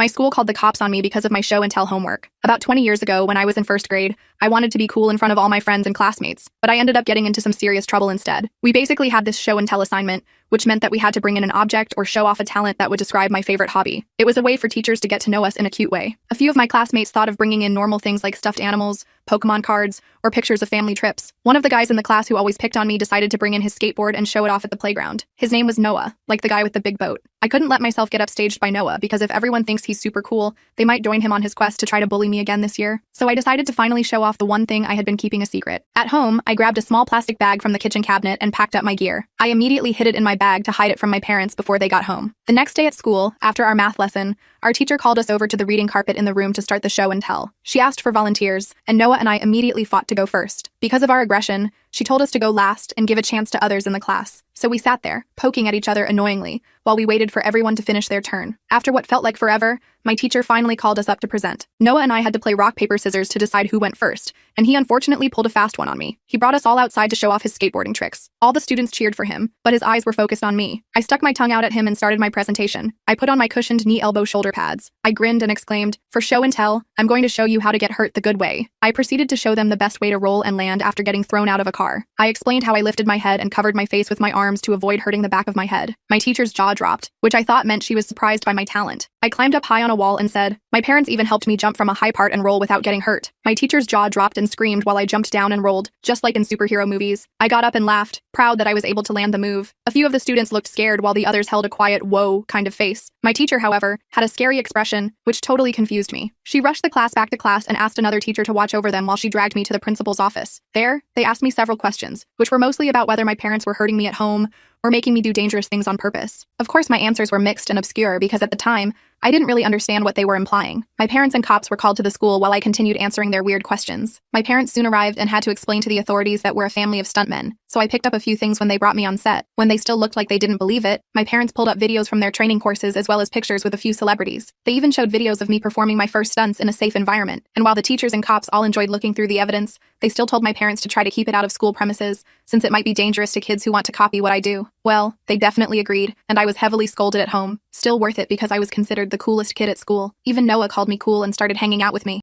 My school called the cops on me because of my show and tell homework. About 20 years ago, when I was in first grade, I wanted to be cool in front of all my friends and classmates, but I ended up getting into some serious trouble instead. We basically had this show and tell assignment, which meant that we had to bring in an object or show off a talent that would describe my favorite hobby. It was a way for teachers to get to know us in a cute way. A few of my classmates thought of bringing in normal things like stuffed animals, Pokemon cards, or pictures of family trips. One of the guys in the class who always picked on me decided to bring in his skateboard and show it off at the playground. His name was Noah, like the guy with the big boat. I couldn't let myself get upstaged by Noah because if everyone thinks he's super cool, they might join him on his quest to try to bully me again this year. So I decided to finally show off the one thing I had been keeping a secret. At home, I grabbed a small plastic bag from the kitchen cabinet and packed up my gear. I immediately hid it in my bag to hide it from my parents before they got home. The next day at school, after our math lesson, our teacher called us over to the reading carpet in the room to start the show and tell. She asked for volunteers, and Noah and I immediately fought to go first. Because of our aggression, she told us to go last and give a chance to others in the class. So we sat there, poking at each other annoyingly, while we waited for everyone to finish their turn. After what felt like forever, my teacher finally called us up to present. Noah and I had to play rock, paper, scissors to decide who went first, and he unfortunately pulled a fast one on me. He brought us all outside to show off his skateboarding tricks. All the students cheered for him, but his eyes were focused on me. I stuck my tongue out at him and started my presentation. I put on my cushioned knee elbow shoulder pads. I grinned and exclaimed, "For show and tell, I'm going to show you how to get hurt the good way." I proceeded to show them the best way to roll and land after getting thrown out of a car. I explained how I lifted my head and covered my face with my arms to avoid hurting the back of my head. My teacher's jaw dropped, which I thought meant she was surprised by my talent. I climbed up high on a wall and said, "My parents even helped me jump from a high part and roll without getting hurt." My teacher's jaw dropped and screamed while I jumped down and rolled, just like in superhero movies. I got up and laughed, proud that I was able to land the move. A few of the students looked scared while the others held a quiet, whoa kind of face. My teacher, however, had a scary expression, which totally confused me. She rushed the class back to class and asked another teacher to watch over them while she dragged me to the principal's office. There, they asked me several questions, which were mostly about whether my parents were hurting me at home or making me do dangerous things on purpose. Of course, my answers were mixed and obscure because at the time, I didn't really understand what they were implying. My parents and cops were called to the school while I continued answering their weird questions. My parents soon arrived and had to explain to the authorities that we're a family of stuntmen, so I picked up a few things when they brought me on set. When they still looked like they didn't believe it, my parents pulled up videos from their training courses as well as pictures with a few celebrities. They even showed videos of me performing my first stunts in a safe environment. And while the teachers and cops all enjoyed looking through the evidence, they still told my parents to try to keep it out of school premises, since it might be dangerous to kids who want to copy what I do. Well, they definitely agreed, and I was heavily scolded at home. Still worth it because I was considered the coolest kid at school. Even Noah called me cool and started hanging out with me.